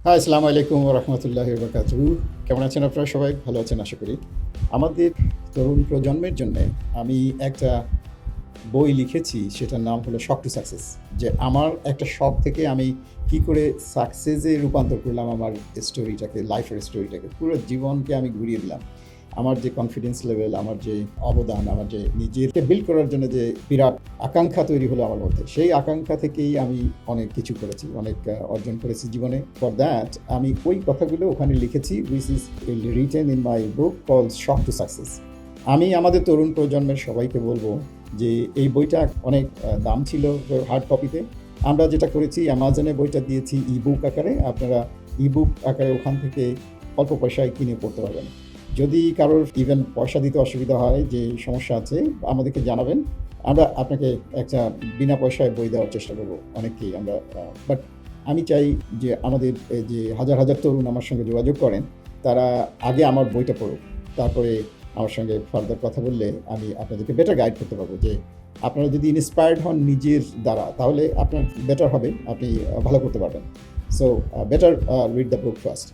হ্যাঁ, আসসালামু আলাইকুম ওয়া রাহমাতুল্লাহি ওয়া বারাকাতুহু। কেমন আছেন আপনারা সবাই? ভালো আছেন আশা করি। আমাদের তরুণ প্রজন্মের জন্যে আমি একটা বই লিখেছি, সেটার নাম হলো 'শক টু সাকসেস'। যে আমার একটা শখ থেকে আমি কি করে সাকসেসে রূপান্তর করলাম আমার স্টোরিটাকে, লাইফের স্টোরিটাকে। পুরো জীবনকে আমি ঘুরিয়ে দিলাম। আমার যে কনফিডেন্স লেভেল, আমার যে অবদান, আমার যে নিজেকে বিল্ড করার জন্য যে বিরাট আকাঙ্ক্ষা তৈরি হলো আমার মধ্যে, সেই আকাঙ্ক্ষা থেকেই আমি অনেক কিছু করেছি, অনেক অর্জন করেছি জীবনে। ফর দ্যাট আমি ওই কথাগুলো ওখানে লিখেছি, which is written in my book called 'shock to success'. আমি আমাদের তরুণ প্রজন্মের সবাইকে বলব যে এই বইটা অনেক দাম ছিল হার্ড কপিতে। আমরা যেটা করেছি, অ্যামাজনে বইটা দিয়েছি ই-বুক আকারে। আপনারা ই-বুক আকারে ওখান থেকে অল্প পয়সায় কিনে পড়তে পারবেন। যদি কারোর ইভেন পয়সা দিতে অসুবিধা হয়, যে সমস্যা আছে, আমাদেরকে জানাবেন। আমরা আপনাকে একটা বিনা পয়সায় বই দেওয়ার চেষ্টা করব অনেককেই আমরা। বাট আমি চাই যে আমাদের এই যে হাজার, হাজার তরুণ আমার সঙ্গে যোগাযোগ করেন, তারা আগে আমার বইটা পড়ুক। তারপরে আমার সঙ্গে ফার্দার কথা বললে আমি আপনাদেরকে বেটার গাইড করতে পারবো যে আপনারা যদি ইন্সপায়ার্ড হন নিজের দ্বারা, তাহলে আপনার বেটার হবে, আপনি ভালো করতে পারবেন। So better read the book first.